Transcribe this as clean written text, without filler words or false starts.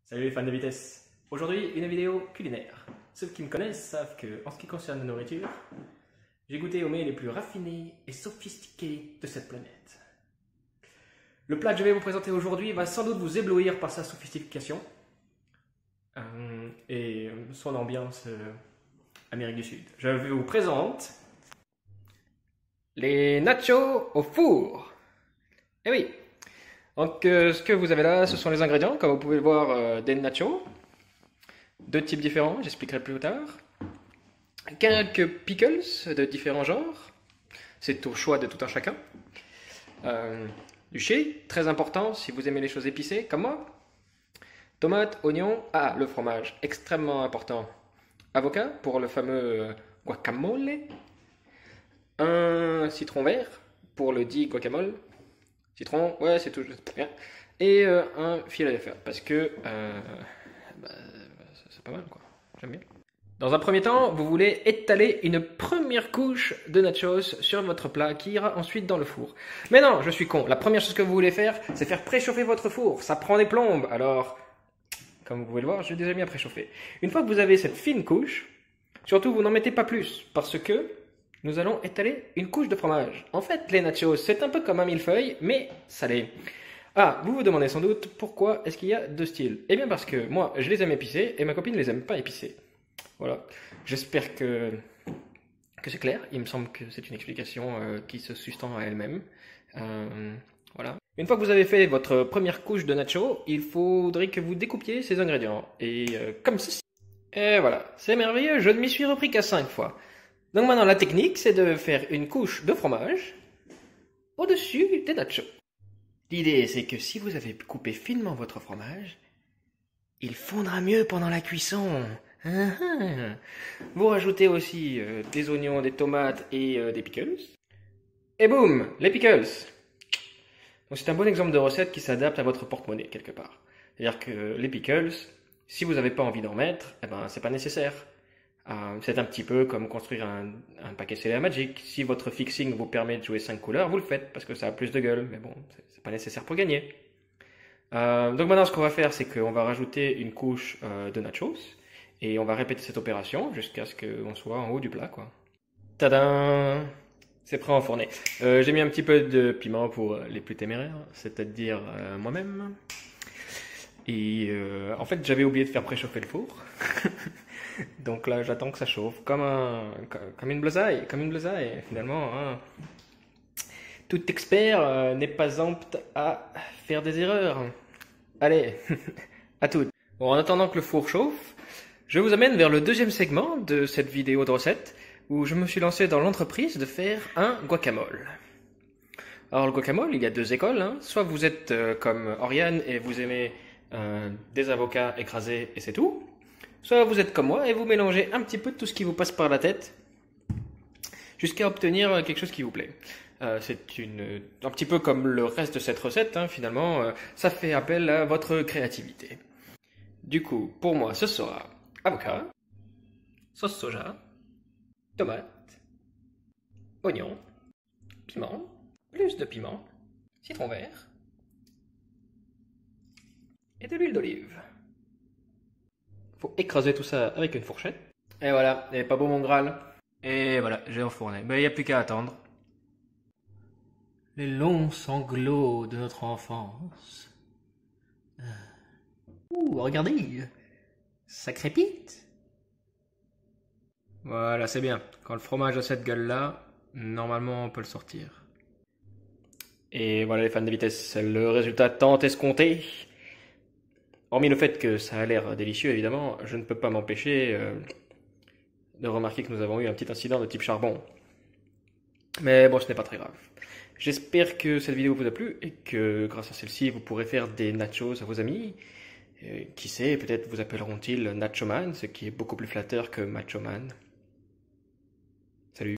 Salut les fans de vitesse. Aujourd'hui, une vidéo culinaire. Ceux qui me connaissent savent que, en ce qui concerne la nourriture, j'ai goûté aux mets les plus raffinés et sophistiqués de cette planète. Le plat que je vais vous présenter aujourd'hui va sans doute vous éblouir par sa sophistication et son ambiance Amérique du Sud. Je vous présente les nachos au four. Eh oui. Donc, ce que vous avez là, ce sont les ingrédients. Comme vous pouvez le voir, des nachos. Deux types différents, j'expliquerai plus tard. Quelques pickles de différents genres. C'est au choix de tout un chacun. Du chili, très important si vous aimez les choses épicées, comme moi. Tomates, oignons, le fromage, extrêmement important. Avocat, pour le fameux guacamole. Un citron vert, pour le dit guacamole. Citron, ouais, c'est tout bien. Et un Philadelphia, parce que c'est pas mal, quoi. J'aime bien. Dans un premier temps, vous voulez étaler une première couche de nachos sur votre plat qui ira ensuite dans le four. Mais non, je suis con. La première chose que vous voulez faire, c'est faire préchauffer votre four. Ça prend des plombes. Alors, comme vous pouvez le voir, je l'ai déjà bien préchauffé. Une fois que vous avez cette fine couche, surtout vous n'en mettez pas plus, parce que nous allons étaler une couche de fromage. En fait, les nachos, c'est un peu comme un millefeuille, mais salé. Vous vous demandez sans doute pourquoi est-ce qu'il y a deux styles. Eh bien parce que moi, je les aime épicés et ma copine ne les aime pas épicés. Voilà. J'espère que c'est clair. Il me semble que c'est une explication qui se sustend à elle-même. Voilà. Une fois que vous avez fait votre première couche de nachos, il faudrait que vous découpiez ces ingrédients. Et comme ceci. Et voilà. C'est merveilleux, je ne m'y suis repris qu'à 5 fois. Donc maintenant, la technique, c'est de faire une couche de fromage au-dessus des nachos. L'idée, c'est que si vous avez coupé finement votre fromage, il fondra mieux pendant la cuisson. Vous rajoutez aussi des oignons, des tomates et des pickles. Et boum, les pickles. Donc c'est un bon exemple de recette qui s'adapte à votre porte-monnaie quelque part. C'est-à-dire que les pickles, si vous n'avez pas envie d'en mettre, c'est pas nécessaire. C'est un petit peu comme construire un paquet CD à Magic. Si votre fixing vous permet de jouer 5 couleurs, vous le faites parce que ça a plus de gueule. Mais bon, c'est pas nécessaire pour gagner. Donc maintenant, ce qu'on va faire, c'est qu'on va rajouter une couche de nachos. Et on va répéter cette opération jusqu'à ce qu'on soit en haut du plat, quoi. Tadam! C'est prêt à enfourner. J'ai mis un petit peu de piment pour les plus téméraires, c'est-à-dire moi-même. Et en fait, j'avais oublié de faire préchauffer le four. Donc là, j'attends que ça chauffe, comme une blousaille, finalement. Tout expert n'est pas apte à faire des erreurs. Allez, à toutes. Bon, en attendant que le four chauffe, je vous amène vers le deuxième segment de cette vidéo de recette, où je me suis lancé dans l'entreprise de faire un guacamole. Alors le guacamole, il y a deux écoles. Soit vous êtes comme Oriane et vous aimez des avocats écrasés et c'est tout. Soit vous êtes comme moi et vous mélangez un petit peu de tout ce qui vous passe par la tête jusqu'à obtenir quelque chose qui vous plaît. C'est un petit peu comme le reste de cette recette, finalement, ça fait appel à votre créativité. Du coup, pour moi, ce sera avocat, sauce soja, tomate, oignon, piment, plus de piment, citron vert et de l'huile d'olive. Faut écraser tout ça avec une fourchette. Et voilà, et pas beau mon Graal. Et voilà, j'ai enfourné. Mais il n'y a plus qu'à attendre. Les longs sanglots de notre enfance. Regardez, ça crépite. Voilà, c'est bien. Quand le fromage a cette gueule-là, normalement on peut le sortir. Et voilà les fans de vitesse, le résultat tant escompté. Hormis le fait que ça a l'air délicieux, évidemment, je ne peux pas m'empêcher de remarquer que nous avons eu un petit incident de type charbon. Mais bon, ce n'est pas très grave. J'espère que cette vidéo vous a plu et que grâce à celle-ci, vous pourrez faire des nachos à vos amis. Qui sait, peut-être vous appelleront-ils Nachoman, ce qui est beaucoup plus flatteur que Machoman. Salut.